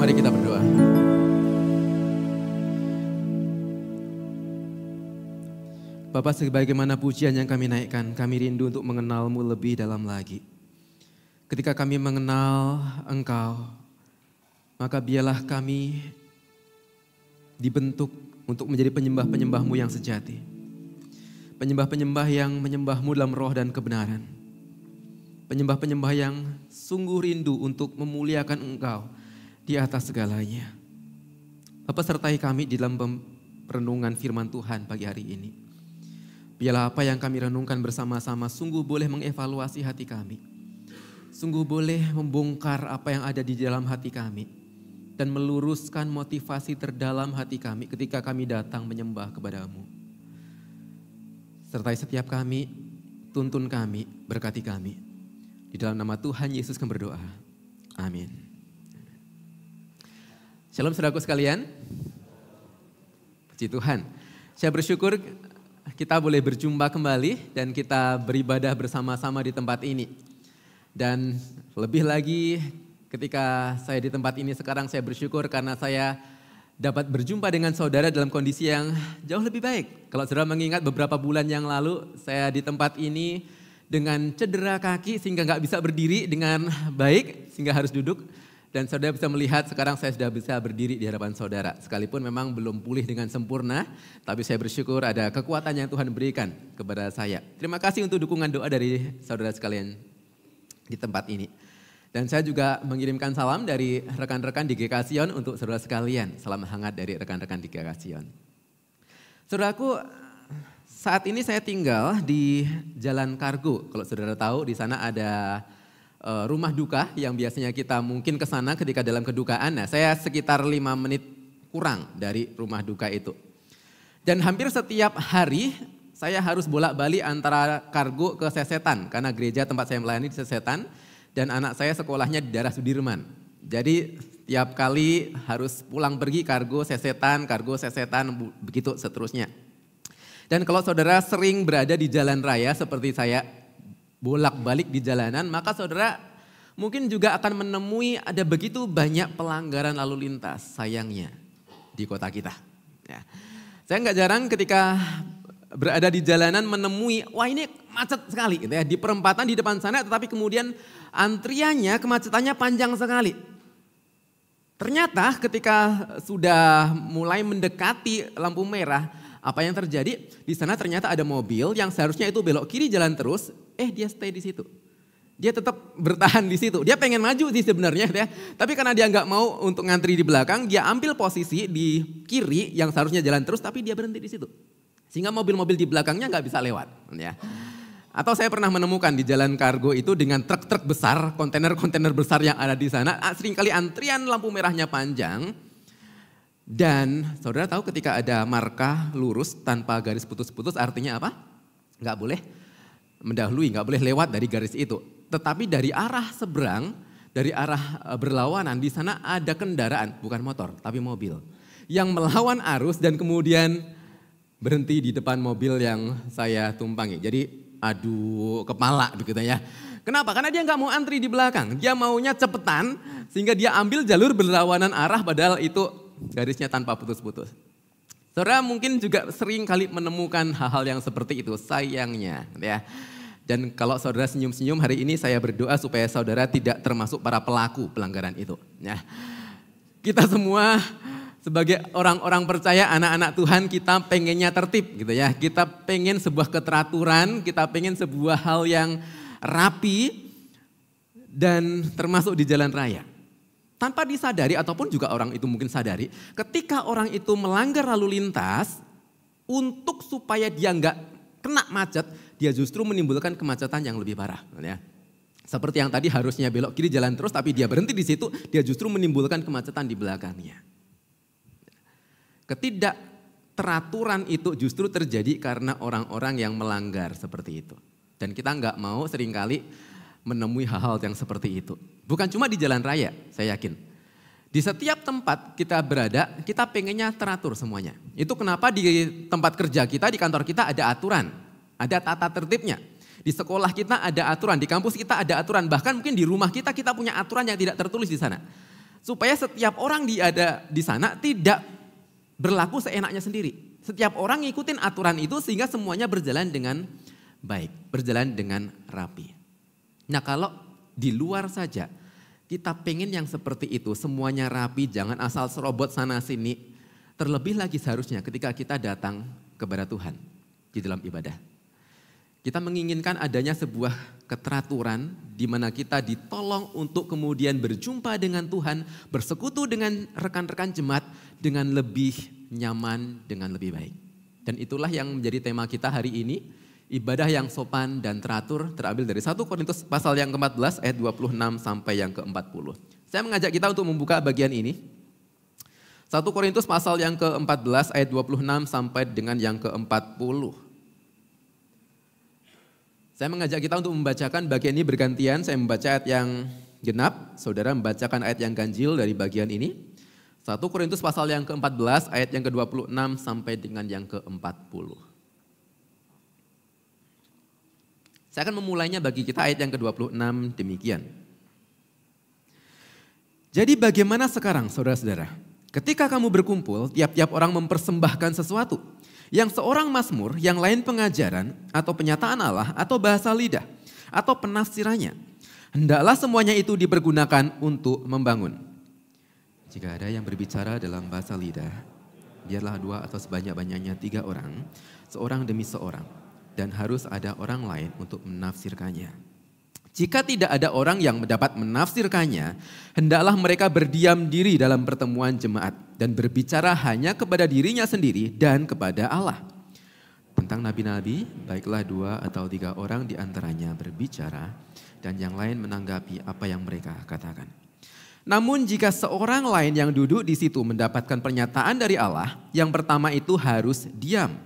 Mari kita berdoa. Bapa, sebagaimana pujian yang kami naikkan, kami rindu untuk mengenal-Mu lebih dalam lagi. Ketika kami mengenal Engkau, maka biarlah kami dibentuk untuk menjadi penyembah-penyembah-Mu yang sejati. Penyembah-penyembah yang menyembah-Mu dalam roh dan kebenaran. Penyembah-penyembah yang sungguh rindu untuk memuliakan Engkau di atas segalanya. Bapa, sertai kami di dalam renungan firman Tuhan pagi hari ini. Biarlah apa yang kami renungkan bersama-sama sungguh boleh mengevaluasi hati kami. Sungguh boleh membongkar apa yang ada di dalam hati kami. Dan meluruskan motivasi terdalam hati kami ketika kami datang menyembah kepada-Mu. Sertai setiap kami, tuntun kami, berkati kami. Di dalam nama Tuhan Yesus kami berdoa. Amin. Shalom saudaraku sekalian. Puji Tuhan. Saya bersyukur kita boleh berjumpa kembali dan kita beribadah bersama-sama di tempat ini. Dan lebih lagi ketika saya di tempat ini sekarang, saya bersyukur karena saya dapat berjumpa dengan saudara dalam kondisi yang jauh lebih baik. Kalau saudara mengingat beberapa bulan yang lalu saya di tempat ini dengan cedera kaki sehingga gak bisa berdiri dengan baik sehingga harus duduk. Dan saudara bisa melihat sekarang saya sudah bisa berdiri di hadapan saudara. Sekalipun memang belum pulih dengan sempurna, tapi saya bersyukur ada kekuatan yang Tuhan berikan kepada saya. Terima kasih untuk dukungan doa dari saudara sekalian di tempat ini. Dan saya juga mengirimkan salam dari rekan-rekan di GK Sion untuk saudara sekalian. Salam hangat dari rekan-rekan di GK Sion. Saudaraku, saat ini saya tinggal di Jalan Kargo. Kalau saudara tahu di sana ada rumah duka yang biasanya kita mungkin ke sana ketika dalam kedukaan. Nah, saya sekitar 5 menit kurang dari rumah duka itu. Dan hampir setiap hari saya harus bolak-balik antara Kargo ke Sesetan karena gereja tempat saya melayani di Sesetan dan anak saya sekolahnya di daerah Sudirman. Jadi tiap kali harus pulang pergi Kargo Sesetan, begitu seterusnya. Dan kalau saudara sering berada di jalan raya seperti saya bolak-balik di jalanan, maka saudara mungkin juga akan menemui ada begitu banyak pelanggaran lalu lintas sayangnya di kota kita. Ya. Saya nggak jarang ketika berada di jalanan menemui, wah ini macet sekali gitu ya, di perempatan di depan sana tetapi kemudian antriannya, kemacetannya panjang sekali. Ternyata ketika sudah mulai mendekati lampu merah, apa yang terjadi? Di sana ternyata ada mobil yang seharusnya itu belok kiri jalan terus, dia stay di situ. Dia tetap bertahan di situ. Dia pengen maju sih sebenarnya ya, tapi karena dia nggak mau untuk ngantri di belakang, dia ambil posisi di kiri yang seharusnya jalan terus, tapi dia berhenti di situ. Sehingga mobil-mobil di belakangnya nggak bisa lewat. Ya. Atau saya pernah menemukan di Jalan Kargo itu dengan truk-truk besar, kontainer-kontainer besar yang ada di sana, seringkali antrian lampu merahnya panjang. Dan saudara tahu ketika ada marka lurus tanpa garis putus-putus artinya apa? Nggak boleh mendahului, nggak boleh lewat dari garis itu. Tetapi dari arah seberang, dari arah berlawanan di sana ada kendaraan, bukan motor tapi mobil. Yang melawan arus dan kemudian berhenti di depan mobil yang saya tumpangi. Jadi adu kepala begitu ya. Kenapa? Karena dia nggak mau antri di belakang. Dia maunya cepetan sehingga dia ambil jalur berlawanan arah padahal itu garisnya tanpa putus-putus. Saudara mungkin juga sering kali menemukan hal-hal yang seperti itu sayangnya ya. Dan kalau saudara senyum-senyum hari ini saya berdoa supaya saudara tidak termasuk para pelaku pelanggaran itu. Ya. Kita semua sebagai orang-orang percaya anak-anak Tuhan kita pengennya tertib gitu ya. Kita pengen sebuah keteraturan, kita pengen sebuah hal yang rapi dan termasuk di jalan raya. Tanpa disadari ataupun juga orang itu mungkin sadari, ketika orang itu melanggar lalu lintas, untuk supaya dia nggak kena macet, dia justru menimbulkan kemacetan yang lebih parah. Ya. Seperti yang tadi harusnya belok kiri jalan terus tapi dia berhenti di situ, dia justru menimbulkan kemacetan di belakangnya. Ketidakteraturan itu justru terjadi karena orang-orang yang melanggar seperti itu. Dan kita nggak mau seringkali menemui hal-hal yang seperti itu. Bukan cuma di jalan raya, saya yakin. Di setiap tempat kita berada, kita pengennya teratur semuanya. Itu kenapa di tempat kerja kita, di kantor kita ada aturan. Ada tata tertibnya. Di sekolah kita ada aturan, di kampus kita ada aturan. Bahkan mungkin di rumah kita punya aturan yang tidak tertulis di sana. Supaya setiap orang ada di sana tidak berlaku seenaknya sendiri. Setiap orang ngikutin aturan itu sehingga semuanya berjalan dengan baik, berjalan dengan rapi. Nah kalau di luar saja kita pengen yang seperti itu, semuanya rapi, jangan asal serobot sana sini. Terlebih lagi seharusnya ketika kita datang kepada Tuhan di dalam ibadah. Kita menginginkan adanya sebuah keteraturan di mana kita ditolong untuk kemudian berjumpa dengan Tuhan, bersekutu dengan rekan-rekan jemaat dengan lebih nyaman, dengan lebih baik. Dan itulah yang menjadi tema kita hari ini, ibadah yang sopan dan teratur, terambil dari 1 Korintus pasal yang ke-14 ayat 26 sampai yang ke-40. Saya mengajak kita untuk membuka bagian ini. 1 Korintus pasal yang ke-14 ayat 26 sampai dengan yang ke-40. Saya mengajak kita untuk membacakan bagian ini bergantian, saya membaca ayat yang genap, saudara membacakan ayat yang ganjil dari bagian ini. 1 Korintus pasal yang ke-14 ayat yang ke-26 sampai dengan yang ke-40. Saya akan memulainya bagi kita ayat yang ke-26 demikian. Jadi bagaimana sekarang saudara-saudara? Ketika kamu berkumpul, tiap-tiap orang mempersembahkan sesuatu. Yang seorang mazmur, yang lain pengajaran, atau penyataan Allah, atau bahasa lidah, atau penafsirannya. Hendaklah semuanya itu dipergunakan untuk membangun. Jika ada yang berbicara dalam bahasa lidah, biarlah 2 atau sebanyak-banyaknya 3 orang, seorang demi seorang. Dan harus ada orang lain untuk menafsirkannya. Jika tidak ada orang yang dapat menafsirkannya, hendaklah mereka berdiam diri dalam pertemuan jemaat dan berbicara hanya kepada dirinya sendiri dan kepada Allah. Tentang nabi-nabi, baiklah 2 atau 3 orang di antaranya berbicara dan yang lain menanggapi apa yang mereka katakan. Namun jika seorang lain yang duduk di situ mendapatkan pernyataan dari Allah, yang pertama itu harus diam.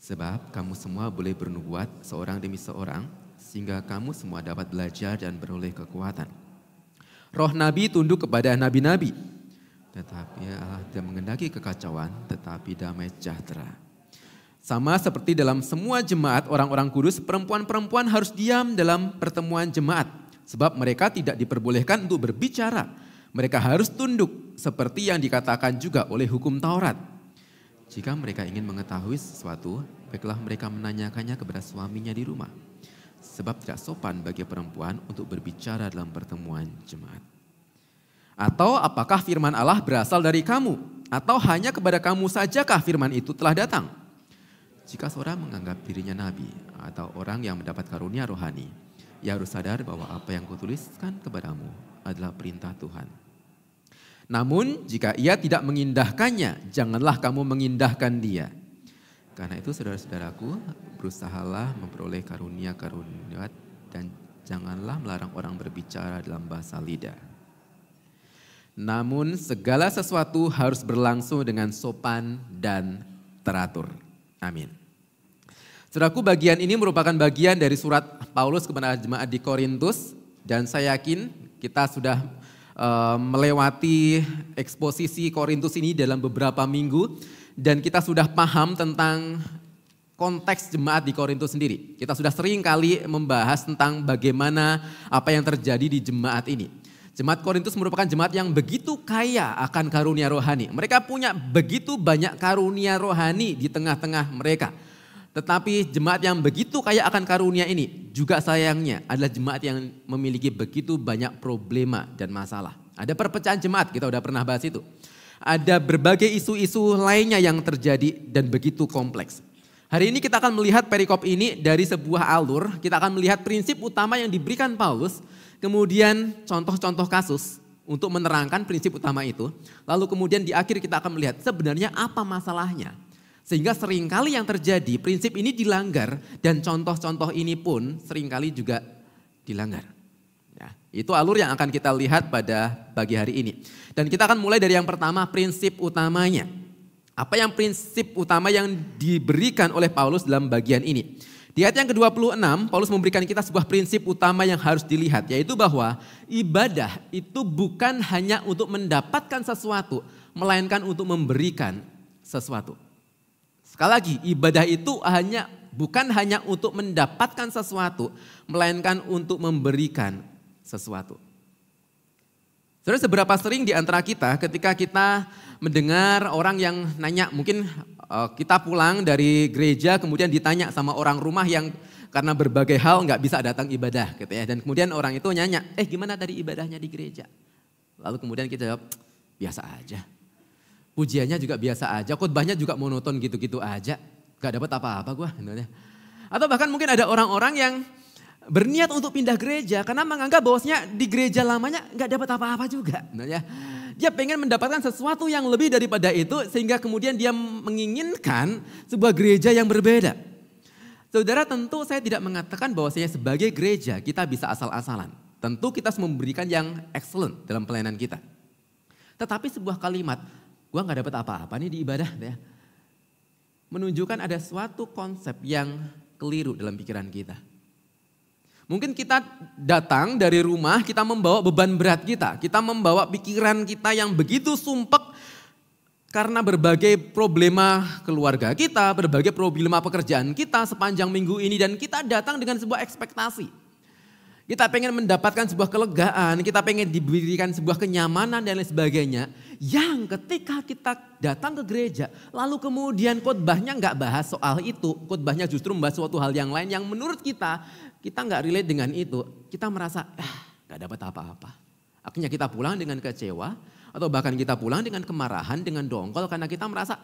Sebab kamu semua boleh bernubuat seorang demi seorang, sehingga kamu semua dapat belajar dan beroleh kekuatan. Roh nabi tunduk kepada nabi-nabi, tetapi Allah tidak mengendaki kekacauan, tetapi damai sejahtera. Sama seperti dalam semua jemaat orang-orang kudus, perempuan-perempuan harus diam dalam pertemuan jemaat, sebab mereka tidak diperbolehkan untuk berbicara. Mereka harus tunduk, seperti yang dikatakan juga oleh hukum Taurat. Jika mereka ingin mengetahui sesuatu, baiklah mereka menanyakannya kepada suaminya di rumah. Sebab tidak sopan bagi perempuan untuk berbicara dalam pertemuan jemaat. Atau apakah firman Allah berasal dari kamu? Atau hanya kepada kamu sajakah firman itu telah datang? Jika seorang menganggap dirinya nabi atau orang yang mendapat karunia rohani, ia harus sadar bahwa apa yang kutuliskan kepadamu adalah perintah Tuhan. Namun jika ia tidak mengindahkannya, janganlah kamu mengindahkan dia. Karena itu saudara-saudaraku, berusahalah memperoleh karunia-karunia dan janganlah melarang orang berbicara dalam bahasa lidah. Namun segala sesuatu harus berlangsung dengan sopan dan teratur. Amin. Saudaraku, bagian ini merupakan bagian dari surat Paulus kepada jemaat di Korintus. Dan saya yakin kita sudah melewati eksposisi Korintus ini dalam beberapa minggu. Dan kita sudah paham tentang konteks jemaat di Korintus sendiri. Kita sudah sering kali membahas tentang bagaimana apa yang terjadi di jemaat ini. Jemaat Korintus merupakan jemaat yang begitu kaya akan karunia rohani. Mereka punya begitu banyak karunia rohani di tengah-tengah mereka. Tetapi jemaat yang begitu kaya akan karunia ini juga sayangnya adalah jemaat yang memiliki begitu banyak problema dan masalah. Ada perpecahan jemaat, kita udah pernah bahas itu. Ada berbagai isu-isu lainnya yang terjadi dan begitu kompleks. Hari ini kita akan melihat perikop ini dari sebuah alur. Kita akan melihat prinsip utama yang diberikan Paulus. Kemudian contoh-contoh kasus untuk menerangkan prinsip utama itu. Lalu kemudian di akhir kita akan melihat sebenarnya apa masalahnya. Sehingga seringkali yang terjadi prinsip ini dilanggar dan contoh-contoh ini pun seringkali juga dilanggar. Ya, itu alur yang akan kita lihat pada pagi hari ini. Dan kita akan mulai dari yang pertama, prinsip utamanya. Apa yang prinsip utama yang diberikan oleh Paulus dalam bagian ini? Di ayat yang ke-26, Paulus memberikan kita sebuah prinsip utama yang harus dilihat, yaitu bahwa ibadah itu bukan hanya untuk mendapatkan sesuatu, melainkan untuk memberikan sesuatu. Sekali lagi, ibadah itu bukan hanya untuk mendapatkan sesuatu, melainkan untuk memberikan sesuatu. Saudara, seberapa sering di antara kita ketika kita mendengar orang yang nanya, mungkin kita pulang dari gereja kemudian ditanya sama orang rumah yang karena berbagai hal nggak bisa datang ibadah gitu ya. Dan kemudian orang itu nanya, gimana tadi ibadahnya di gereja? Lalu kemudian kita jawab, biasa aja. Pujiannya juga biasa aja, khotbahnya juga monoton gitu-gitu aja. Gak dapat apa-apa gue. Atau bahkan mungkin ada orang-orang yang berniat untuk pindah gereja karena menganggap bahwasanya di gereja lamanya nggak dapat apa-apa juga. Dia pengen mendapatkan sesuatu yang lebih daripada itu sehingga kemudian dia menginginkan sebuah gereja yang berbeda. Saudara, tentu saya tidak mengatakan bahwasanya sebagai gereja kita bisa asal-asalan. Tentu kita harus memberikan yang excellent dalam pelayanan kita. Tetapi sebuah kalimat, gua nggak dapat apa-apa nih di ibadah, ya, menunjukkan ada suatu konsep yang keliru dalam pikiran kita. Mungkin kita datang dari rumah, kita membawa beban berat kita. Kita membawa pikiran kita yang begitu sumpek karena berbagai problema keluarga kita, berbagai problema pekerjaan kita sepanjang minggu ini. Dan kita datang dengan sebuah ekspektasi. Kita pengen mendapatkan sebuah kelegaan, kita pengen diberikan sebuah kenyamanan dan lain sebagainya. Yang ketika kita datang ke gereja, lalu kemudian khotbahnya nggak bahas soal itu. Khotbahnya justru membahas suatu hal yang lain yang menurut kita nggak relate dengan itu. Kita merasa nggak dapat apa-apa. Akhirnya kita pulang dengan kecewa atau bahkan kita pulang dengan kemarahan, dengan dongkol karena kita merasa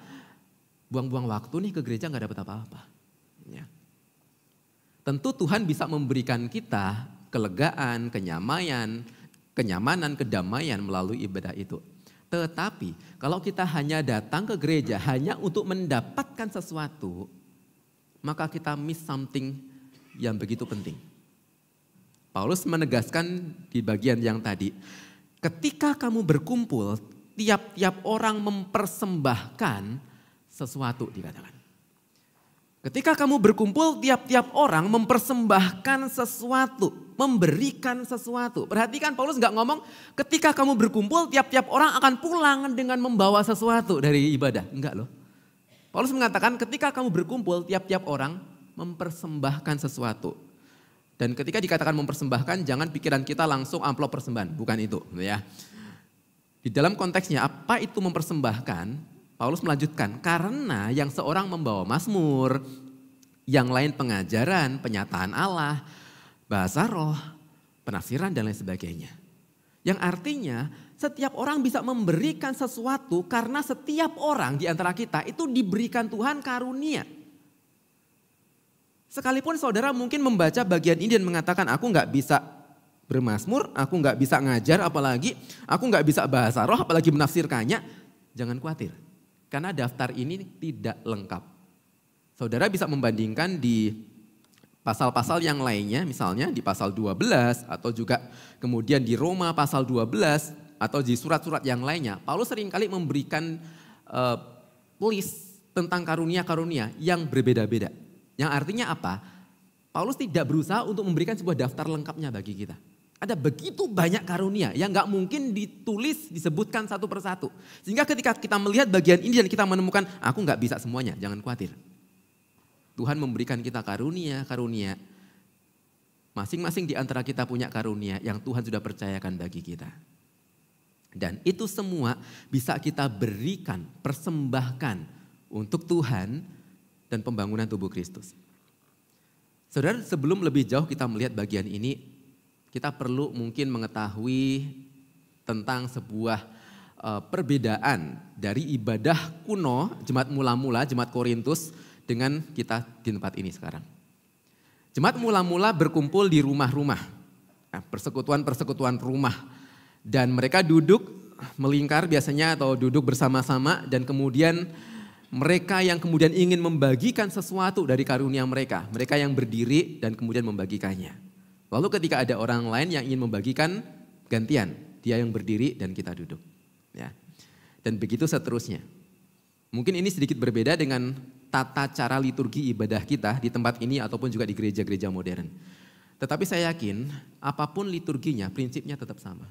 buang-buang waktu nih ke gereja nggak dapat apa-apa. Ya. Tentu Tuhan bisa memberikan kita kelegaan, kenyamanan, kedamaian melalui ibadah itu. Tetapi kalau kita hanya datang ke gereja hanya untuk mendapatkan sesuatu, maka kita miss something yang begitu penting. Paulus menegaskan di bagian yang tadi, ketika kamu berkumpul, tiap-tiap orang mempersembahkan sesuatu dikatakan. Ketika kamu berkumpul, tiap-tiap orang mempersembahkan sesuatu, memberikan sesuatu. Perhatikan Paulus gak ngomong ketika kamu berkumpul, tiap-tiap orang akan pulang dengan membawa sesuatu dari ibadah. Enggak loh. Paulus mengatakan ketika kamu berkumpul, tiap-tiap orang mempersembahkan sesuatu. Dan ketika dikatakan mempersembahkan, jangan pikiran kita langsung amplop persembahan. Bukan itu. Ya. Di dalam konteksnya, apa itu mempersembahkan? Paulus melanjutkan, karena yang seorang membawa mazmur, yang lain pengajaran, penyataan Allah, bahasa roh, penafsiran dan lain sebagainya. Yang artinya setiap orang bisa memberikan sesuatu karena setiap orang di antara kita itu diberikan Tuhan karunia. Sekalipun saudara mungkin membaca bagian ini dan mengatakan aku gak bisa bermazmur, aku gak bisa ngajar apalagi, aku gak bisa bahasa roh apalagi menafsirkannya. Jangan khawatir, karena daftar ini tidak lengkap. Saudara bisa membandingkan di pasal-pasal yang lainnya, misalnya di pasal 12 atau juga kemudian di Roma pasal 12 atau di surat-surat yang lainnya. Paulus seringkali memberikan list tentang karunia-karunia yang berbeda-beda. Yang artinya apa? Paulus tidak berusaha untuk memberikan sebuah daftar lengkapnya bagi kita. Ada begitu banyak karunia yang gak mungkin ditulis, disebutkan satu persatu. Sehingga ketika kita melihat bagian ini dan kita menemukan, aku gak bisa semuanya, jangan khawatir. Tuhan memberikan kita karunia-karunia. Masing-masing di antara kita punya karunia yang Tuhan sudah percayakan bagi kita. Dan itu semua bisa kita berikan, persembahkan untuk Tuhan dan pembangunan tubuh Kristus. Saudara, sebelum lebih jauh kita melihat bagian ini, kita perlu mungkin mengetahui tentang sebuah perbedaan dari ibadah kuno, jemaat mula-mula, jemaat Korintus dengan kita di tempat ini sekarang. Jemaat mula-mula berkumpul di rumah-rumah, persekutuan-persekutuan rumah. Dan mereka duduk melingkar biasanya atau duduk bersama-sama dan kemudian mereka yang kemudian ingin membagikan sesuatu dari karunia mereka. Mereka yang berdiri dan kemudian membagikannya. Lalu ketika ada orang lain yang ingin membagikan, gantian. Dia yang berdiri dan kita duduk. Ya. Dan begitu seterusnya. Mungkin ini sedikit berbeda dengan tata cara liturgi ibadah kita di tempat ini ataupun juga di gereja-gereja modern. Tetapi saya yakin apapun liturginya prinsipnya tetap sama.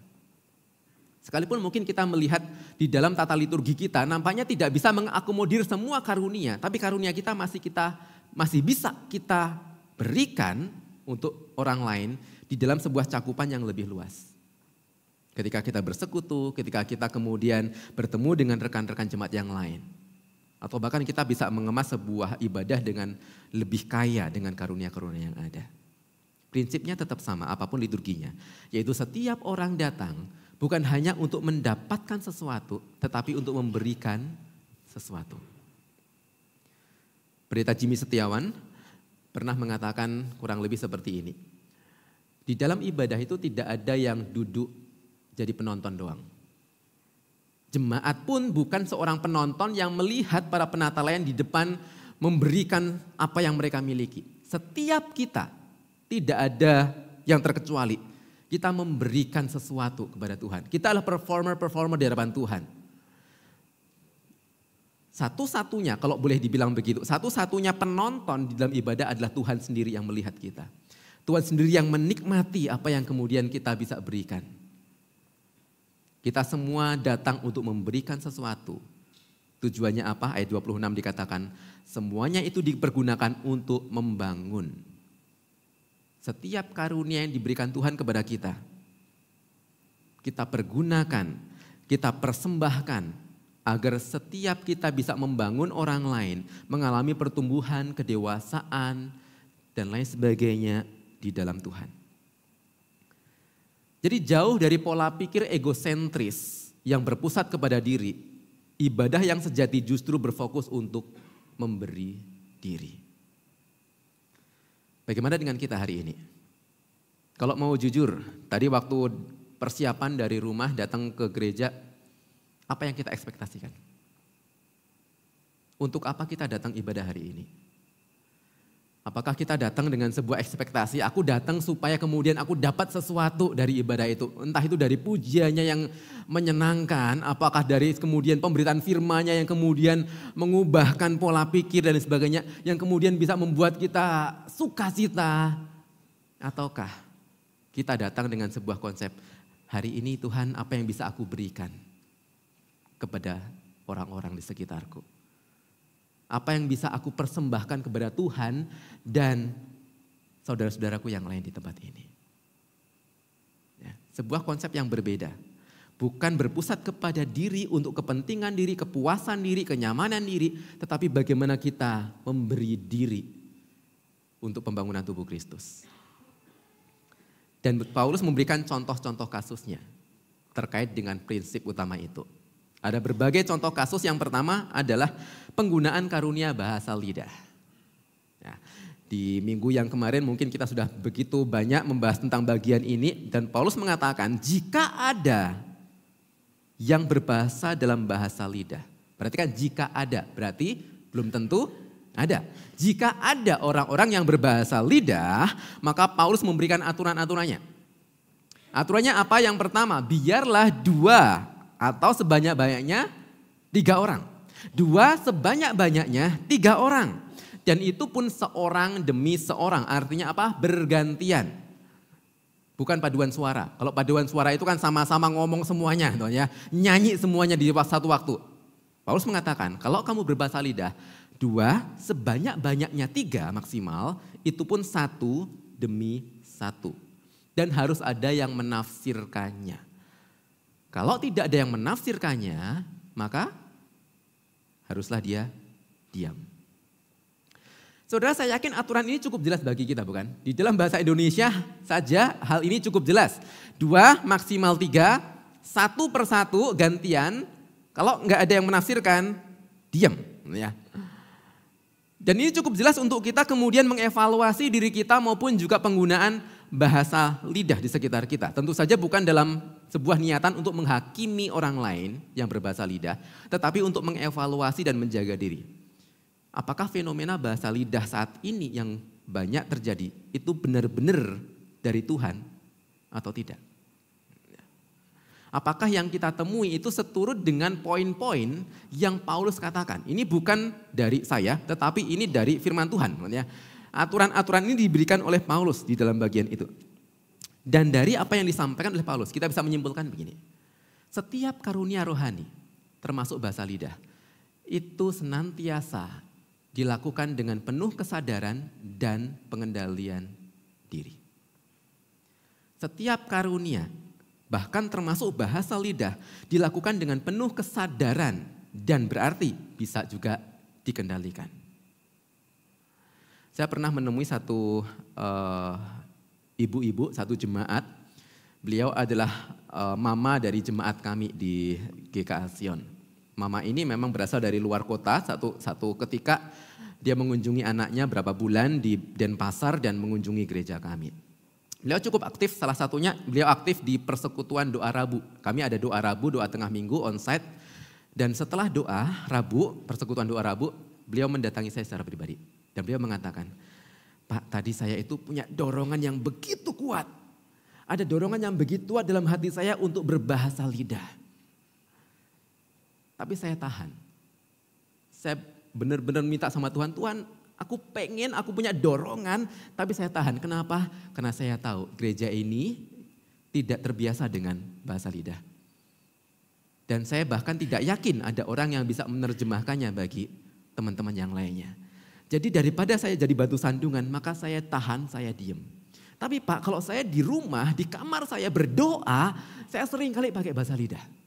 Sekalipun mungkin kita melihat di dalam tata liturgi kita nampaknya tidak bisa mengakomodir semua karunia. Tapi karunia kita masih bisa kita berikan untuk orang lain di dalam sebuah cakupan yang lebih luas. Ketika kita bersekutu, ketika kita kemudian bertemu dengan rekan-rekan jemaat yang lain. Atau bahkan kita bisa mengemas sebuah ibadah dengan lebih kaya dengan karunia-karunia yang ada. Prinsipnya tetap sama apapun liturginya. Yaitu setiap orang datang bukan hanya untuk mendapatkan sesuatu, tetapi untuk memberikan sesuatu. Pendeta Jimmy Setiawan pernah mengatakan kurang lebih seperti ini. Di dalam ibadah itu tidak ada yang duduk jadi penonton doang. Jemaat pun bukan seorang penonton yang melihat para penata layan di depan memberikan apa yang mereka miliki. Setiap kita, tidak ada yang terkecuali. Kita memberikan sesuatu kepada Tuhan. Kita adalah performer di hadapan Tuhan. Satu-satunya, kalau boleh dibilang begitu, satu-satunya penonton di dalam ibadah adalah Tuhan sendiri yang melihat kita. Tuhan sendiri yang menikmati apa yang kemudian kita bisa berikan. Kita semua datang untuk memberikan sesuatu. Tujuannya apa? Ayat 26 dikatakan, semuanya itu dipergunakan untuk membangun. Setiap karunia yang diberikan Tuhan kepada kita pergunakan, kita persembahkan agar setiap kita bisa membangun orang lain, mengalami pertumbuhan, kedewasaan, dan lain sebagainya di dalam Tuhan. Jadi jauh dari pola pikir egosentris yang berpusat kepada diri, ibadah yang sejati justru berfokus untuk memberi diri. Bagaimana dengan kita hari ini? Kalau mau jujur, tadi waktu persiapan dari rumah datang ke gereja, apa yang kita ekspektasikan? Untuk apa kita datang ibadah hari ini? Apakah kita datang dengan sebuah ekspektasi, aku datang supaya kemudian aku dapat sesuatu dari ibadah itu. Entah itu dari pujiannya yang menyenangkan, apakah dari kemudian pemberitaan firman-Nya yang kemudian mengubahkan pola pikir dan sebagainya, yang kemudian bisa membuat kita sukacita. Ataukah kita datang dengan sebuah konsep, hari ini Tuhan apa yang bisa aku berikan kepada orang-orang di sekitarku. Apa yang bisa aku persembahkan kepada Tuhan dan saudara-saudaraku yang lain di tempat ini. Ya, sebuah konsep yang berbeda. Bukan berpusat kepada diri untuk kepentingan diri, kepuasan diri, kenyamanan diri. Tetapi bagaimana kita memberi diri untuk pembangunan tubuh Kristus. Dan Paulus memberikan contoh-contoh kasusnya terkait dengan prinsip utama itu. Ada berbagai contoh kasus. Yang pertama adalah penggunaan karunia bahasa lidah. Ya, di minggu yang kemarin mungkin kita sudah begitu banyak membahas tentang bagian ini. Dan Paulus mengatakan jika ada yang berbahasa dalam bahasa lidah. Berarti kan jika ada, berarti belum tentu ada. Jika ada orang-orang yang berbahasa lidah, maka Paulus memberikan aturan-aturannya. Aturannya apa? Yang pertama, biarlah 2 atau sebanyak-banyaknya 3 orang. 2 sebanyak-banyaknya 3 orang. Dan itu pun seorang demi seorang. Artinya apa? Bergantian. Bukan paduan suara. Kalau paduan suara itu kan sama-sama ngomong semuanya. Ya. Nyanyi semuanya di satu waktu. Paulus mengatakan kalau kamu berbahasa lidah 2 sebanyak-banyaknya 3 maksimal. Itu pun 1 demi 1. Dan harus ada yang menafsirkannya. Kalau tidak ada yang menafsirkannya, maka haruslah dia diam. Saudara, saya yakin aturan ini cukup jelas bagi kita, bukan? Di dalam bahasa Indonesia saja hal ini cukup jelas. 2 maksimal 3, 1 per 1 gantian. Kalau nggak ada yang menafsirkan, diam. Ya. Dan ini cukup jelas untuk kita kemudian mengevaluasi diri kita maupun juga penggunaan bahasa lidah di sekitar kita. Tentu saja bukan dalam sebuah niatan untuk menghakimi orang lain yang berbahasa lidah, tetapi untuk mengevaluasi dan menjaga diri. Apakah fenomena bahasa lidah saat ini yang banyak terjadi itu benar-benar dari Tuhan atau tidak? Apakah yang kita temui itu seturut dengan poin-poin yang Paulus katakan? Ini bukan dari saya, tetapi ini dari firman Tuhan. Aturan-aturan ini diberikan oleh Paulus di dalam bagian itu. Dan dari apa yang disampaikan oleh Paulus, kita bisa menyimpulkan begini. Setiap karunia rohani, termasuk bahasa lidah, itu senantiasa dilakukan dengan penuh kesadaran dan pengendalian diri. Setiap karunia bahkan termasuk bahasa lidah, dilakukan dengan penuh kesadaran dan berarti bisa juga dikendalikan. Saya pernah menemui satu ibu-ibu, satu jemaat. Beliau adalah mama dari jemaat kami di GKA Sion. Mama ini memang berasal dari luar kota, satu ketika dia mengunjungi anaknya berapa bulan di Denpasar dan mengunjungi gereja kami. Beliau cukup aktif, salah satunya beliau aktif di persekutuan doa Rabu. Kami ada doa Rabu, doa tengah minggu, onsite. Dan setelah doa Rabu, persekutuan doa Rabu, beliau mendatangi saya secara pribadi. Dan beliau mengatakan, Pak, tadi saya itu punya dorongan yang begitu kuat. Ada dorongan yang begitu kuat dalam hati saya untuk berbahasa lidah. Tapi saya tahan. Saya benar-benar minta sama Tuhan, Tuhan aku pengen, aku punya dorongan, tapi saya tahan. Kenapa? Karena saya tahu gereja ini tidak terbiasa dengan bahasa lidah. Dan saya bahkan tidak yakin ada orang yang bisa menerjemahkannya bagi teman-teman yang lainnya. Jadi daripada saya jadi batu sandungan, maka saya tahan, saya diem. Tapi Pak, kalau saya di rumah, di kamar saya berdoa, saya sering kali pakai bahasa lidah.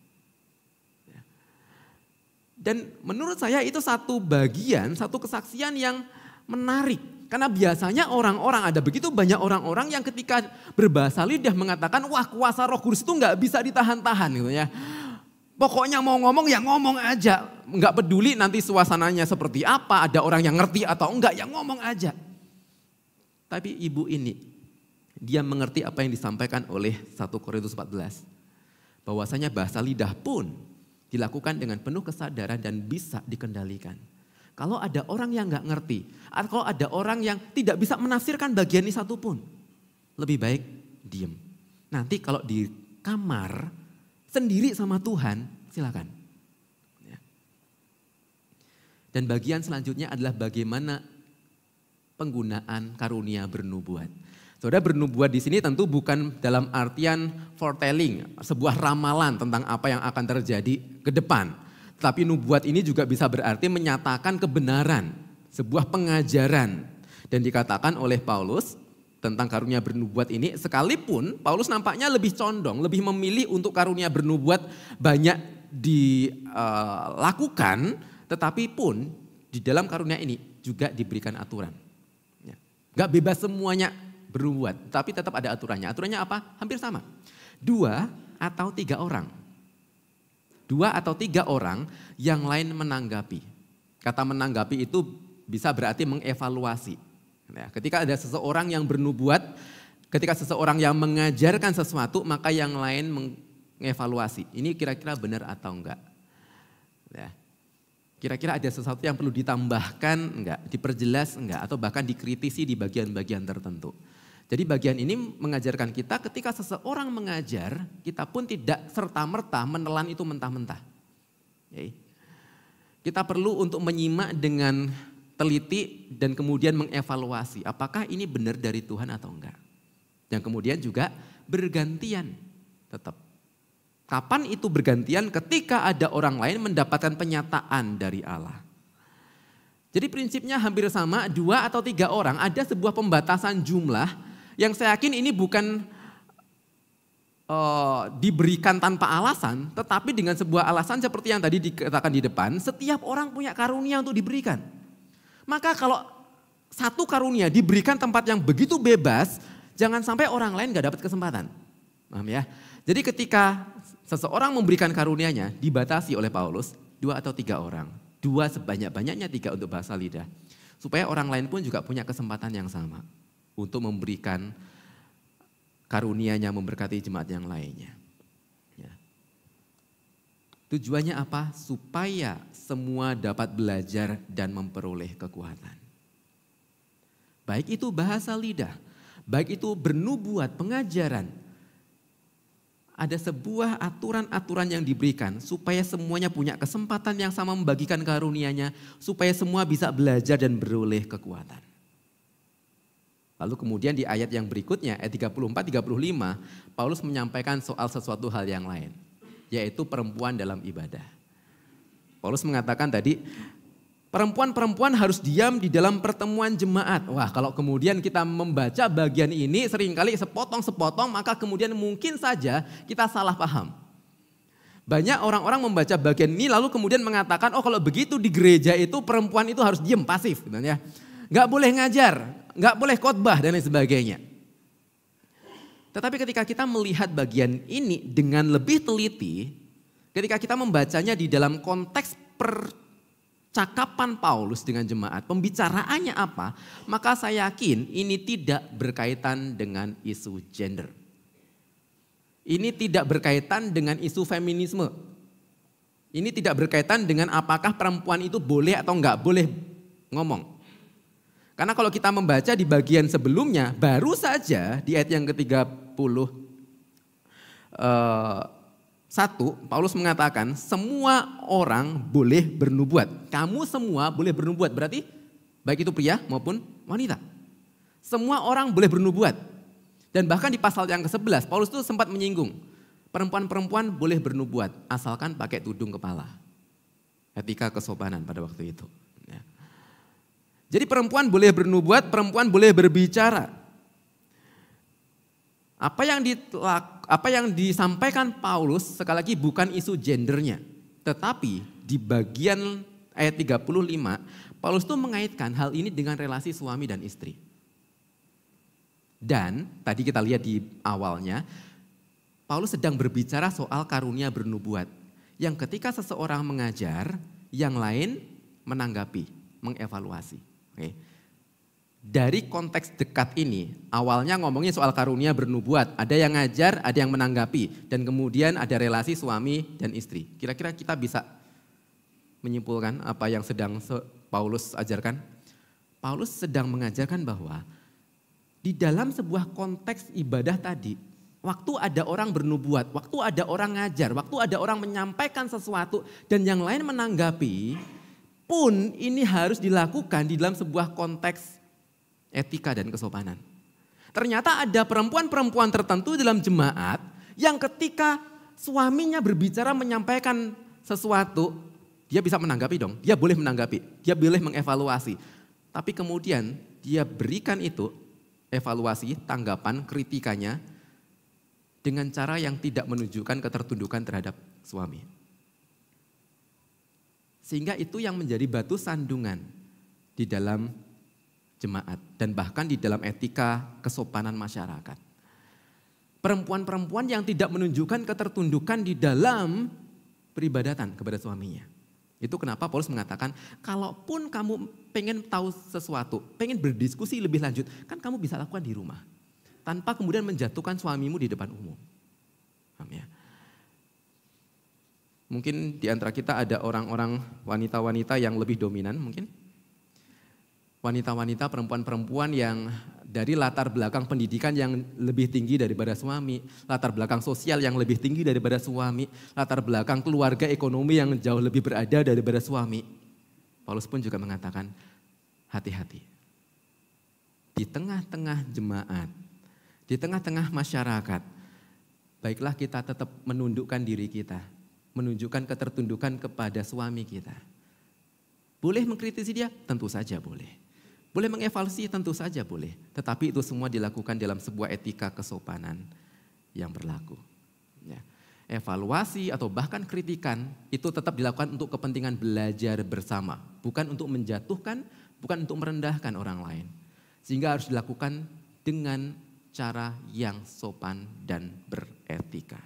Dan menurut saya itu satu bagian, satu kesaksian yang menarik. Karena biasanya orang-orang, ada begitu banyak orang-orang yang ketika berbahasa lidah mengatakan, wah kuasa Roh Kudus itu gak bisa ditahan-tahan gitu ya. Pokoknya mau ngomong ya ngomong aja. Gak peduli nanti suasananya seperti apa, ada orang yang ngerti atau enggak, ya ngomong aja. Tapi ibu ini, dia mengerti apa yang disampaikan oleh 1 Korintus 14. Bahwasanya bahasa lidah pun dilakukan dengan penuh kesadaran dan bisa dikendalikan. Kalau ada orang yang gak ngerti, atau kalau ada orang yang tidak bisa menafsirkan bagian ini satupun, lebih baik diem. Nanti kalau di kamar sendiri sama Tuhan, silakan. Dan bagian selanjutnya adalah bagaimana penggunaan karunia bernubuat. Saudara, bernubuat di sini tentu bukan dalam artian foretelling, sebuah ramalan tentang apa yang akan terjadi ke depan. Tapi nubuat ini juga bisa berarti menyatakan kebenaran, sebuah pengajaran. Dan dikatakan oleh Paulus tentang karunia bernubuat ini, sekalipun Paulus nampaknya lebih condong, lebih memilih untuk karunia bernubuat banyak dilakukan, tetapi pun di dalam karunia ini juga diberikan aturan. Gak bebas semuanya bernubuat, tapi tetap ada aturannya. Aturannya apa? Hampir sama. 2 atau 3 orang. 2 atau 3 orang yang lain menanggapi. Kata menanggapi itu bisa berarti mengevaluasi. Ya, ketika ada seseorang yang bernubuat, ketika seseorang yang mengajarkan sesuatu, maka yang lain mengevaluasi. Ini kira-kira benar atau enggak. Ya. Kira-kira ada sesuatu yang perlu ditambahkan enggak, diperjelas enggak, atau bahkan dikritisi di bagian-bagian tertentu. Jadi bagian ini mengajarkan kita ketika seseorang mengajar, kita pun tidak serta-merta menelan itu mentah-mentah. Kita perlu untuk menyimak dengan teliti dan kemudian mengevaluasi apakah ini benar dari Tuhan atau enggak. Dan kemudian juga bergantian tetap. Kapan itu bergantian? Ketika ada orang lain mendapatkan penyataan dari Allah. Jadi prinsipnya hampir sama, 2 atau 3 orang, ada sebuah pembatasan jumlah yang saya yakin ini bukan diberikan tanpa alasan, tetapi dengan sebuah alasan seperti yang tadi dikatakan di depan, setiap orang punya karunia untuk diberikan. Maka kalau satu karunia diberikan tempat yang begitu bebas, jangan sampai orang lain gak dapat kesempatan. Paham ya? Jadi ketika seseorang memberikan karunianya dibatasi oleh Paulus, 2 atau 3 orang. 2 sebanyak-banyaknya, 3 untuk bahasa lidah. Supaya orang lain pun juga punya kesempatan yang sama untuk memberikan karunia-Nya memberkati jemaat yang lainnya. Ya. Tujuannya apa? Supaya semua dapat belajar dan memperoleh kekuatan. Baik itu bahasa lidah, baik itu bernubuat, pengajaran. Ada sebuah aturan-aturan yang diberikan supaya semuanya punya kesempatan yang sama membagikan karunia-Nya, supaya semua bisa belajar dan beroleh kekuatan. Lalu kemudian di ayat yang berikutnya, ayat 34-35, Paulus menyampaikan soal sesuatu hal yang lain, yaitu perempuan dalam ibadah. Paulus mengatakan tadi, Perempuan-perempuan harus diam di dalam pertemuan jemaat. Wah, kalau kemudian kita membaca bagian ini seringkali sepotong-sepotong, maka kemudian mungkin saja kita salah paham. Banyak orang-orang membaca bagian ini lalu kemudian mengatakan, oh kalau begitu di gereja itu perempuan itu harus diam, pasif. Nggak boleh ngajar, nggak boleh khotbah dan lain sebagainya. Tetapi ketika kita melihat bagian ini dengan lebih teliti, ketika kita membacanya di dalam konteks percakapan Paulus dengan jemaat, pembicaraannya apa, maka saya yakin ini tidak berkaitan dengan isu gender. Ini tidak berkaitan dengan isu feminisme. Ini tidak berkaitan dengan apakah perempuan itu boleh atau enggak boleh ngomong. Karena kalau kita membaca di bagian sebelumnya, baru saja di ayat yang ke-31, Paulus mengatakan semua orang boleh bernubuat. Kamu semua boleh bernubuat, berarti baik itu pria maupun wanita. Semua orang boleh bernubuat. Dan bahkan di pasal yang ke-11, Paulus itu sempat menyinggung, perempuan-perempuan boleh bernubuat asalkan pakai tudung kepala. Etika kesopanan pada waktu itu. Ya. Jadi perempuan boleh bernubuat, perempuan boleh berbicara. Apa yang disampaikan Paulus sekali lagi bukan isu gendernya. Tetapi di bagian ayat 35, Paulus itu mengaitkan hal ini dengan relasi suami dan istri. Dan tadi kita lihat di awalnya, Paulus sedang berbicara soal karunia bernubuat. Yang ketika seseorang mengajar, yang lain menanggapi, mengevaluasi. Oke. Dari konteks dekat ini, awalnya ngomongin soal karunia bernubuat. Ada yang ngajar, ada yang menanggapi. Dan kemudian ada relasi suami dan istri. Kira-kira kita bisa menyimpulkan apa yang sedang Paulus ajarkan? Paulus sedang mengajarkan bahwa di dalam sebuah konteks ibadah tadi, waktu ada orang bernubuat, waktu ada orang ngajar, waktu ada orang menyampaikan sesuatu dan yang lain menanggapi, pun ini harus dilakukan di dalam sebuah konteks etika dan kesopanan. Ternyata ada perempuan-perempuan tertentu dalam jemaat yang ketika suaminya berbicara menyampaikan sesuatu, dia bisa menanggapi dong, dia boleh menanggapi, dia boleh mengevaluasi. Tapi kemudian dia berikan itu, evaluasi, tanggapan, kritikannya dengan cara yang tidak menunjukkan ketertundukan terhadap suami. Sehingga itu yang menjadi batu sandungan di dalam jemaat dan bahkan di dalam etika kesopanan masyarakat. Perempuan-perempuan yang tidak menunjukkan ketertundukan di dalam peribadatan kepada suaminya. Itu kenapa Paulus mengatakan, kalaupun kamu pengen tahu sesuatu, pengen berdiskusi lebih lanjut, kan kamu bisa lakukan di rumah. Tanpa kemudian menjatuhkan suamimu di depan umum. Ya. Mungkin di antara kita ada orang-orang wanita-wanita yang lebih dominan mungkin. Wanita-wanita, perempuan-perempuan yang dari latar belakang pendidikan yang lebih tinggi daripada suami, latar belakang sosial yang lebih tinggi daripada suami, latar belakang keluarga ekonomi yang jauh lebih berada daripada suami. Paulus pun juga mengatakan, hati-hati. Di tengah-tengah jemaat, di tengah-tengah masyarakat, baiklah kita tetap menundukkan diri kita, menunjukkan ketertundukan kepada suami kita. Boleh mengkritisi dia? Tentu saja boleh. Boleh mengevaluasi? Tentu saja boleh. Tetapi itu semua dilakukan dalam sebuah etika kesopanan yang berlaku. Ya. Evaluasi atau bahkan kritikan itu tetap dilakukan untuk kepentingan belajar bersama. Bukan untuk menjatuhkan, bukan untuk merendahkan orang lain. Sehingga harus dilakukan dengan cara yang sopan dan beretika.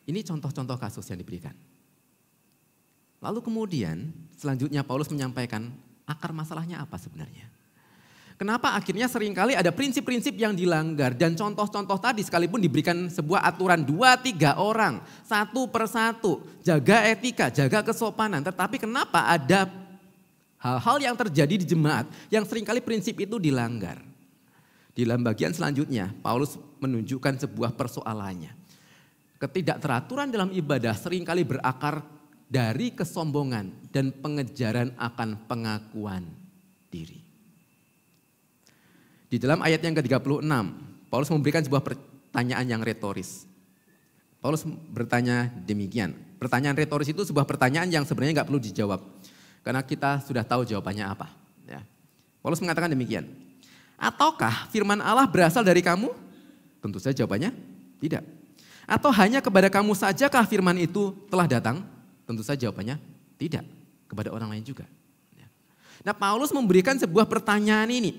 Ini contoh-contoh kasus yang diberikan. Lalu kemudian selanjutnya Paulus menyampaikan akar masalahnya apa sebenarnya. Kenapa akhirnya seringkali ada prinsip-prinsip yang dilanggar dan contoh-contoh tadi sekalipun diberikan sebuah aturan 2-3 orang, satu persatu, jaga etika, jaga kesopanan. Tetapi kenapa ada hal-hal yang terjadi di jemaat yang seringkali prinsip itu dilanggar. Di dalam bagian selanjutnya Paulus menunjukkan sebuah persoalannya. Ketidakteraturan dalam ibadah seringkali berakar dari kesombongan dan pengejaran akan pengakuan diri. Di dalam ayat yang ke-36, Paulus memberikan sebuah pertanyaan yang retoris. Paulus bertanya demikian. Pertanyaan retoris itu sebuah pertanyaan yang sebenarnya nggak perlu dijawab. Karena kita sudah tahu jawabannya apa. Ya. Paulus mengatakan demikian. Ataukah firman Allah berasal dari kamu? Tentu saja jawabannya tidak. Atau hanya kepada kamu sajakah firman itu telah datang? Tentu saja jawabannya tidak. Kepada orang lain juga. Nah, Paulus memberikan sebuah pertanyaan ini.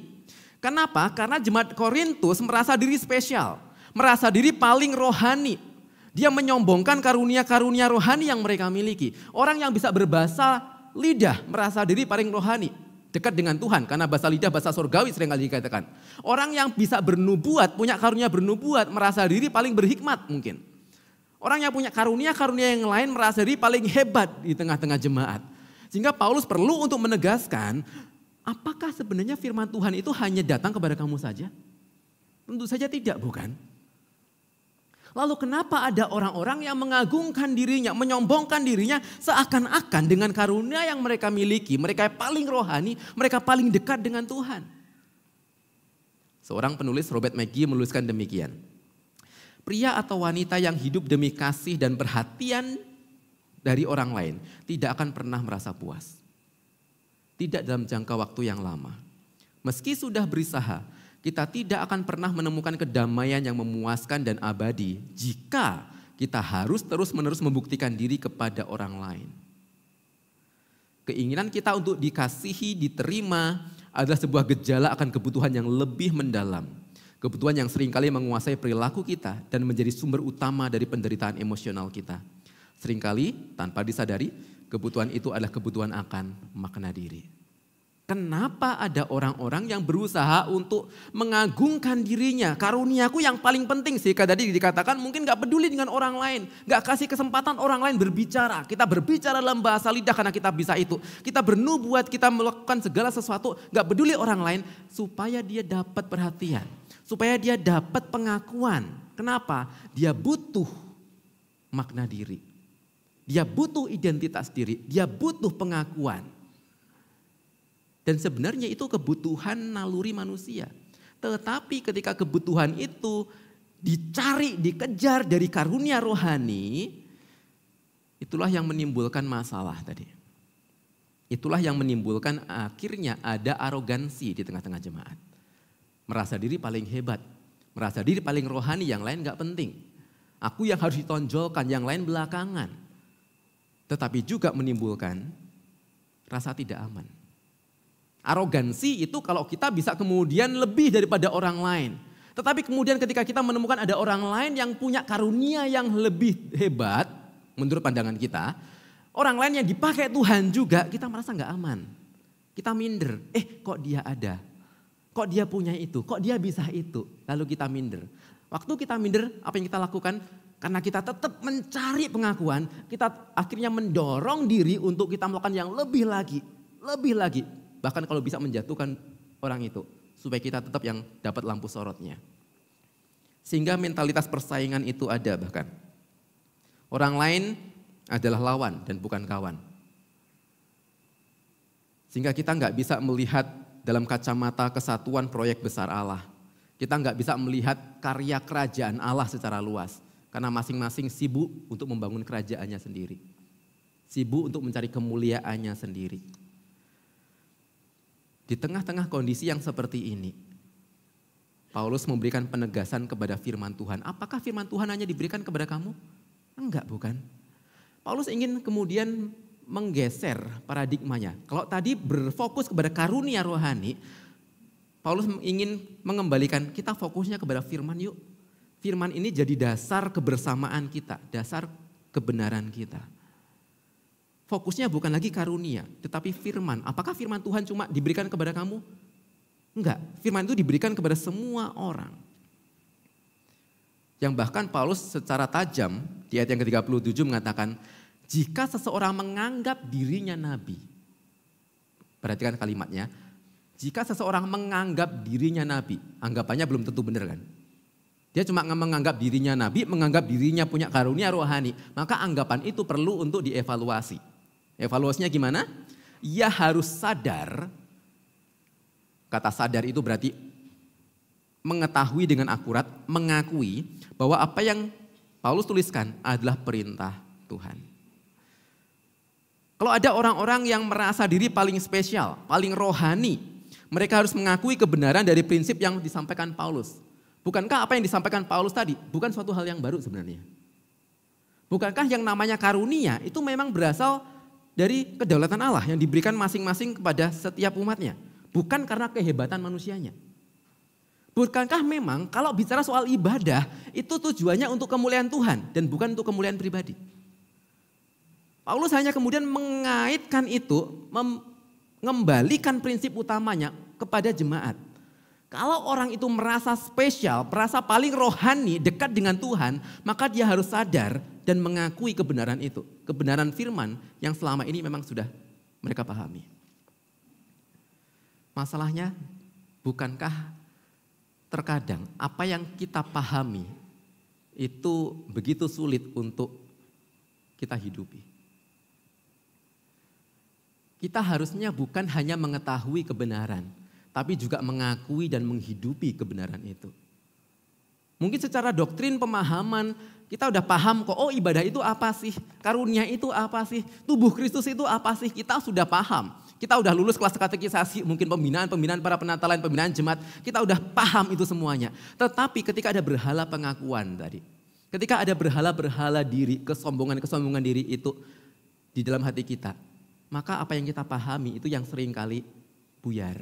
Kenapa? Karena jemaat Korintus merasa diri spesial. Merasa diri paling rohani. Dia menyombongkan karunia-karunia rohani yang mereka miliki. Orang yang bisa berbahasa lidah merasa diri paling rohani. Dekat dengan Tuhan. Karena bahasa lidah, bahasa surgawi seringkali dikatakan. Orang yang bisa bernubuat, punya karunia bernubuat, merasa diri paling berhikmat mungkin. Orang yang punya karunia-karunia yang lain merasa diri paling hebat di tengah-tengah jemaat. Sehingga Paulus perlu untuk menegaskan, apakah sebenarnya firman Tuhan itu hanya datang kepada kamu saja? Tentu saja tidak, bukan? Lalu kenapa ada orang-orang yang mengagungkan dirinya, menyombongkan dirinya seakan-akan dengan karunia yang mereka miliki, mereka paling rohani, mereka paling dekat dengan Tuhan. Seorang penulis Robert McGee menuliskan demikian. Pria atau wanita yang hidup demi kasih dan perhatian dari orang lain tidak akan pernah merasa puas. Tidak dalam jangka waktu yang lama. Meski sudah berusaha, kita tidak akan pernah menemukan kedamaian yang memuaskan dan abadi jika kita harus terus-menerus membuktikan diri kepada orang lain. Keinginan kita untuk dikasihi, diterima adalah sebuah gejala akan kebutuhan yang lebih mendalam. Kebutuhan yang seringkali menguasai perilaku kita dan menjadi sumber utama dari penderitaan emosional kita. Seringkali tanpa disadari kebutuhan itu adalah kebutuhan akan makna diri. Kenapa ada orang-orang yang berusaha untuk mengagungkan dirinya? Karuniaku yang paling penting sih, tadi dikatakan mungkin gak peduli dengan orang lain. Gak kasih kesempatan orang lain berbicara. Kita berbicara dalam bahasa lidah karena kita bisa itu. Kita bernubuat, kita melakukan segala sesuatu gak peduli orang lain. Supaya dia dapat perhatian. Supaya dia dapat pengakuan. Kenapa? Dia butuh makna diri. Dia butuh identitas diri, dia butuh pengakuan. Dan sebenarnya itu kebutuhan naluri manusia. Tetapi ketika kebutuhan itu dicari, dikejar dari karunia rohani, itulah yang menimbulkan masalah tadi. Itulah yang menimbulkan akhirnya ada arogansi di tengah-tengah jemaat. Merasa diri paling hebat, merasa diri paling rohani, yang lain gak penting. Aku yang harus ditonjolkan, yang lain belakangan. Tetapi juga menimbulkan rasa tidak aman. Arogansi itu kalau kita bisa kemudian lebih daripada orang lain. Tetapi kemudian ketika kita menemukan ada orang lain yang punya karunia yang lebih hebat, menurut pandangan kita, orang lain yang dipakai Tuhan juga, kita merasa gak aman. Kita minder, kok dia ada? Kok dia punya itu? Kok dia bisa itu? Lalu kita minder. Waktu kita minder, apa yang kita lakukan? Karena kita tetap mencari pengakuan, kita akhirnya mendorong diri untuk kita melakukan yang lebih lagi. Bahkan kalau bisa menjatuhkan orang itu, supaya kita tetap yang dapat lampu sorotnya. Sehingga mentalitas persaingan itu ada bahkan. Orang lain adalah lawan dan bukan kawan. Sehingga kita nggak bisa melihat dalam kacamata kesatuan proyek besar Allah. Kita nggak bisa melihat karya kerajaan Allah secara luas. Karena masing-masing sibuk untuk membangun kerajaannya sendiri. Sibuk untuk mencari kemuliaannya sendiri. Di tengah-tengah kondisi yang seperti ini, Paulus memberikan penegasan kepada firman Tuhan. Apakah firman Tuhan hanya diberikan kepada kamu? Enggak, bukan. Paulus ingin kemudian menggeser paradigmanya. Kalau tadi berfokus kepada karunia rohani, Paulus ingin mengembalikan kita fokusnya kepada firman yuk. Firman ini jadi dasar kebersamaan kita, dasar kebenaran kita. Fokusnya bukan lagi karunia, tetapi firman. Apakah firman Tuhan cuma diberikan kepada kamu? Enggak, firman itu diberikan kepada semua orang. Yang bahkan Paulus secara tajam di ayat yang ke-37 mengatakan, jika seseorang menganggap dirinya nabi. Perhatikan kalimatnya, jika seseorang menganggap dirinya nabi, anggapannya belum tentu benar kan? Dia cuma menganggap dirinya nabi, menganggap dirinya punya karunia rohani. Maka anggapan itu perlu untuk dievaluasi. Evaluasinya gimana? Ia harus sadar, kata sadar itu berarti mengetahui dengan akurat, mengakui bahwa apa yang Paulus tuliskan adalah perintah Tuhan. Kalau ada orang-orang yang merasa diri paling spesial, paling rohani, mereka harus mengakui kebenaran dari prinsip yang disampaikan Paulus. Bukankah apa yang disampaikan Paulus tadi bukan suatu hal yang baru sebenarnya? Bukankah yang namanya karunia itu memang berasal dari kedaulatan Allah yang diberikan masing-masing kepada setiap umatnya. Bukan karena kehebatan manusianya. Bukankah memang kalau bicara soal ibadah itu tujuannya untuk kemuliaan Tuhan dan bukan untuk kemuliaan pribadi. Paulus hanya kemudian mengaitkan itu, mengembalikan prinsip utamanya kepada jemaat. Kalau orang itu merasa spesial, merasa paling rohani, dekat dengan Tuhan, maka dia harus sadar dan mengakui kebenaran itu. Kebenaran firman yang selama ini memang sudah mereka pahami. Masalahnya, bukankah terkadang apa yang kita pahami itu begitu sulit untuk kita hidupi. Kita harusnya bukan hanya mengetahui kebenaran, tapi juga mengakui dan menghidupi kebenaran itu. Mungkin secara doktrin pemahaman kita udah paham kok, oh ibadah itu apa sih? Karunia itu apa sih? Tubuh Kristus itu apa sih? Kita sudah paham. Kita udah lulus kelas katekisasi, mungkin pembinaan para penatalan, pembinaan jemaat. Kita udah paham itu semuanya. Tetapi ketika ada berhala pengakuan tadi. Ketika ada berhala-berhala diri, kesombongan diri itu di dalam hati kita. Maka apa yang kita pahami itu yang seringkali buyar.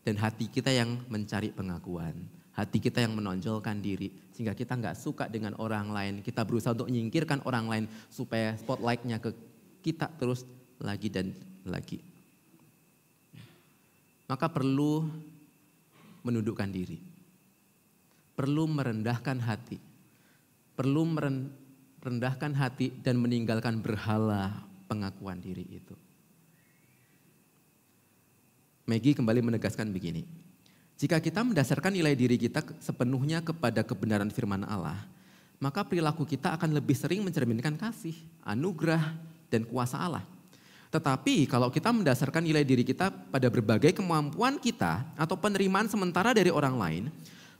Dan hati kita yang mencari pengakuan. Hati kita yang menonjolkan diri. Sehingga kita gak suka dengan orang lain. Kita berusaha untuk menyingkirkan orang lain. Supaya spotlight-nya ke kita terus lagi dan lagi. Maka perlu menundukkan diri. Perlu merendahkan hati. Perlu merendahkan hati dan meninggalkan berhala pengakuan diri itu. Maggie kembali menegaskan begini. Jika kita mendasarkan nilai diri kita sepenuhnya kepada kebenaran firman Allah, maka perilaku kita akan lebih sering mencerminkan kasih, anugerah, dan kuasa Allah. Tetapi kalau kita mendasarkan nilai diri kita pada berbagai kemampuan kita atau penerimaan sementara dari orang lain,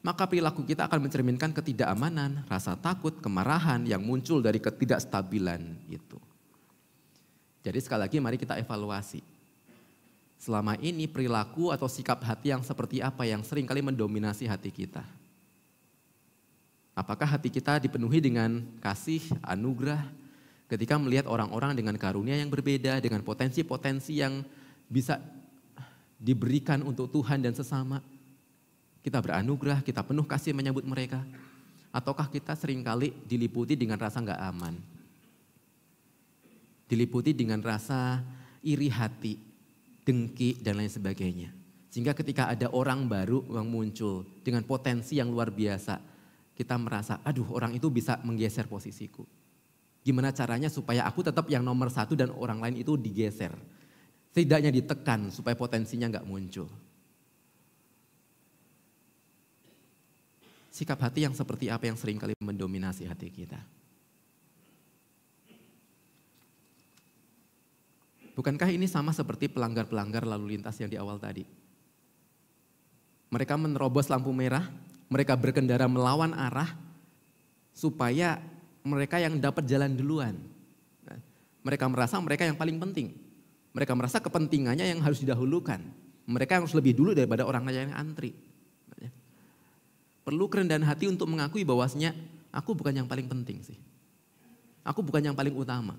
maka perilaku kita akan mencerminkan ketidakamanan, rasa takut, kemarahan yang muncul dari ketidakstabilan itu. Jadi sekali lagi mari kita evaluasi. Selama ini perilaku atau sikap hati yang seperti apa yang seringkali mendominasi hati kita? Apakah hati kita dipenuhi dengan kasih, anugerah, ketika melihat orang-orang dengan karunia yang berbeda, dengan potensi-potensi yang bisa diberikan untuk Tuhan dan sesama, kita beranugerah, kita penuh kasih menyambut mereka. Ataukah kita seringkali diliputi dengan rasa gak aman, diliputi dengan rasa iri hati, dengki dan lain sebagainya. Sehingga ketika ada orang baru yang muncul dengan potensi yang luar biasa, kita merasa aduh orang itu bisa menggeser posisiku. Gimana caranya supaya aku tetap yang nomor satu dan orang lain itu digeser. Setidaknya ditekan supaya potensinya gak muncul. Sikap hati yang seperti apa yang seringkali mendominasi hati kita? Bukankah ini sama seperti pelanggar-pelanggar lalu lintas yang di awal tadi? Mereka menerobos lampu merah, mereka berkendara melawan arah supaya mereka yang dapat jalan duluan. Mereka merasa mereka yang paling penting. Mereka merasa kepentingannya yang harus didahulukan. Mereka yang harus lebih dulu daripada orang lain yang antri. Perlu kerendahan hati untuk mengakui bahwasanya aku bukan yang paling penting sih. Aku bukan yang paling utama.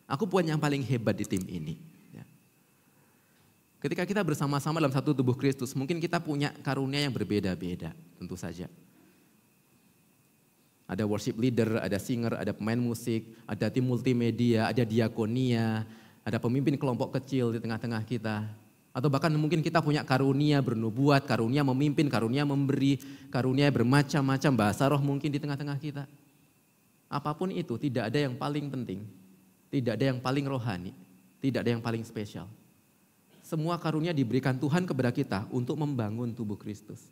Aku bukan yang paling hebat di tim ini. Ketika kita bersama-sama dalam satu tubuh Kristus, mungkin kita punya karunia yang berbeda-beda, tentu saja. Ada worship leader, ada singer, ada pemain musik, ada tim multimedia, ada diakonia, ada pemimpin kelompok kecil di tengah-tengah kita. Atau bahkan mungkin kita punya karunia bernubuat, karunia memimpin, karunia memberi, karunia bermacam-macam, bahasa roh mungkin di tengah-tengah kita. Apapun itu tidak ada yang paling penting, tidak ada yang paling rohani, tidak ada yang paling spesial. Semua karunia diberikan Tuhan kepada kita untuk membangun tubuh Kristus.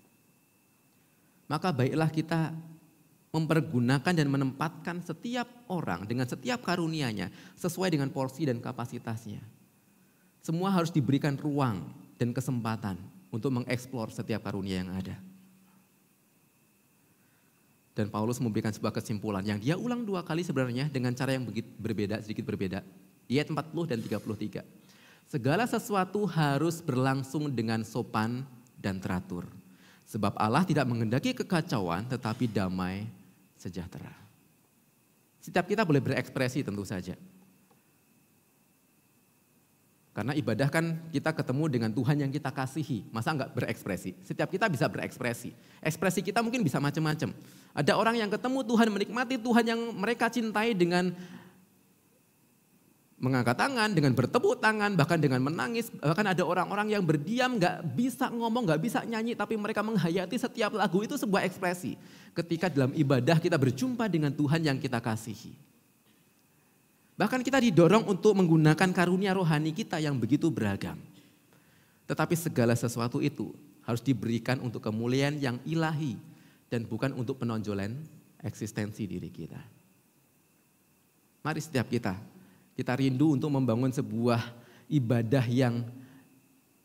Maka baiklah kita mempergunakan dan menempatkan setiap orang dengan setiap karunianya sesuai dengan porsi dan kapasitasnya. Semua harus diberikan ruang dan kesempatan untuk mengeksplor setiap karunia yang ada. Dan Paulus memberikan sebuah kesimpulan yang dia ulang 2 kali sebenarnya dengan cara yang berbeda, sedikit berbeda. Ayat 40 dan 33. Segala sesuatu harus berlangsung dengan sopan dan teratur. Sebab Allah tidak menghendaki kekacauan tetapi damai sejahtera. Setiap kita boleh berekspresi tentu saja. Karena ibadah kan kita ketemu dengan Tuhan yang kita kasihi. Masa enggak berekspresi? Setiap kita bisa berekspresi. Ekspresi kita mungkin bisa macam-macam. Ada orang yang ketemu Tuhan, menikmati Tuhan yang mereka cintai dengan mengangkat tangan, dengan bertepuk tangan, bahkan dengan menangis. Bahkan ada orang-orang yang berdiam, enggak bisa ngomong, enggak bisa nyanyi, tapi mereka menghayati setiap lagu. Itu sebuah ekspresi. Ketika dalam ibadah kita berjumpa dengan Tuhan yang kita kasihi. Bahkan kita didorong untuk menggunakan karunia rohani kita yang begitu beragam. Tetapi segala sesuatu itu harus diberikan untuk kemuliaan yang ilahi dan bukan untuk penonjolan eksistensi diri kita. Mari setiap kita rindu untuk membangun sebuah ibadah yang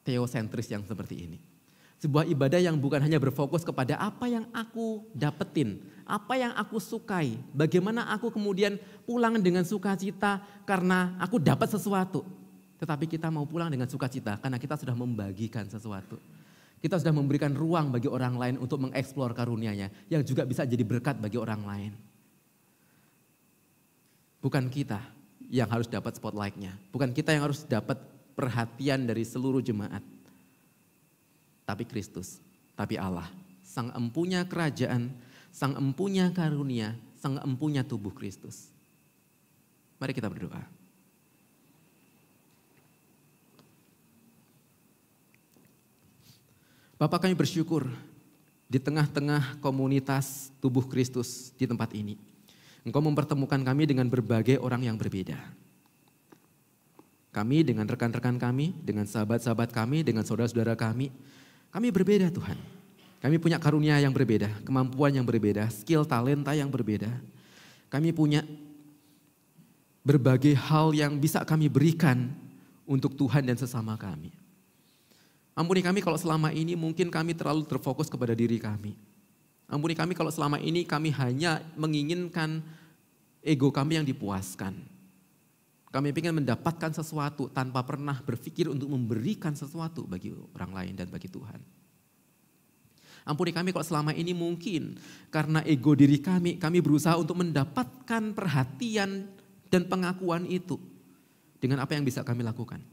teosentris yang seperti ini. Sebuah ibadah yang bukan hanya berfokus kepada apa yang aku dapetin, apa yang aku sukai, bagaimana aku kemudian pulang dengan sukacita karena aku dapat sesuatu. Tetapi kita mau pulang dengan sukacita karena kita sudah membagikan sesuatu. Kita sudah memberikan ruang bagi orang lain untuk mengeksplor karunia-Nya yang juga bisa jadi berkat bagi orang lain. Bukan kita yang harus dapat spotlight-nya, bukan kita yang harus dapat perhatian dari seluruh jemaat. Tapi Kristus, tapi Allah, sang empunya kerajaan, sang empunya karunia, sang empunya tubuh Kristus. Mari kita berdoa. Bapa, kami bersyukur di tengah-tengah komunitas tubuh Kristus di tempat ini. Engkau mempertemukan kami dengan berbagai orang yang berbeda. Kami dengan rekan-rekan kami, dengan sahabat-sahabat kami, dengan saudara-saudara kami. Kami berbeda Tuhan, kami punya karunia yang berbeda, kemampuan yang berbeda, skill, talenta yang berbeda. Kami punya berbagai hal yang bisa kami berikan untuk Tuhan dan sesama kami. Ampuni kami kalau selama ini mungkin kami terlalu terfokus kepada diri kami. Ampuni kami kalau selama ini kami hanya menginginkan ego kami yang dipuaskan. Kami ingin mendapatkan sesuatu tanpa pernah berpikir untuk memberikan sesuatu bagi orang lain dan bagi Tuhan. Ampuni kami kalau selama ini mungkin karena ego diri kami berusaha untuk mendapatkan perhatian dan pengakuan itu dengan apa yang bisa kami lakukan.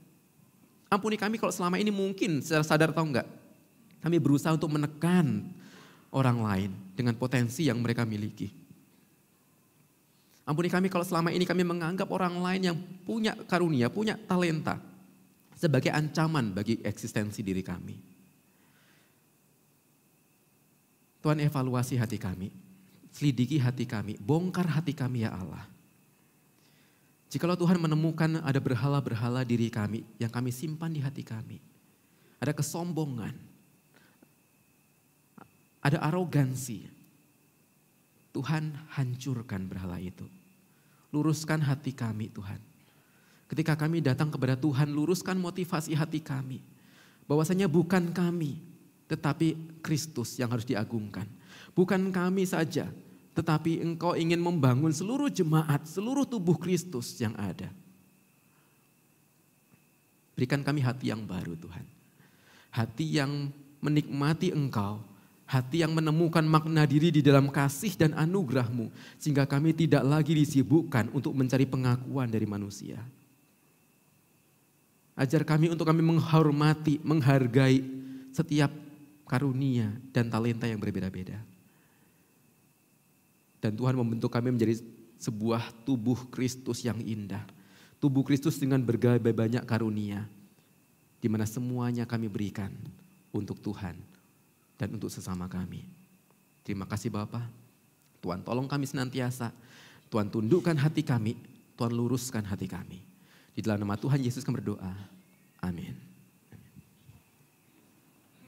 Ampuni kami kalau selama ini mungkin secara sadar atau enggak, kami berusaha untuk menekan orang lain dengan potensi yang mereka miliki. Ampuni kami kalau selama ini kami menganggap orang lain yang punya karunia, punya talenta sebagai ancaman bagi eksistensi diri kami. Tuhan, evaluasi hati kami, selidiki hati kami, bongkar hati kami ya Allah. Jikalau Tuhan menemukan ada berhala-berhala diri kami yang kami simpan di hati kami, ada kesombongan, ada arogansi, Tuhan hancurkan berhala itu. Luruskan hati kami Tuhan. Ketika kami datang kepada Tuhan, luruskan motivasi hati kami. Bahwasanya bukan kami, tetapi Kristus yang harus diagungkan. Bukan kami saja, tetapi Engkau ingin membangun seluruh jemaat, seluruh tubuh Kristus yang ada. Berikan kami hati yang baru Tuhan. Hati yang menikmati Engkau. Hati yang menemukan makna diri di dalam kasih dan anugerah-Mu. Sehingga kami tidak lagi disibukkan untuk mencari pengakuan dari manusia. Ajar kami untuk kami menghormati, menghargai setiap karunia dan talenta yang berbeda-beda. Dan Tuhan membentuk kami menjadi sebuah tubuh Kristus yang indah. Tubuh Kristus dengan berbagai banyak karunia. Di mana semuanya kami berikan untuk Tuhan dan untuk sesama kami. Terima kasih Bapa. Tuhan tolong kami senantiasa. Tuhan tundukkan hati kami. Tuhan luruskan hati kami. Di dalam nama Tuhan Yesus kami berdoa. Amin.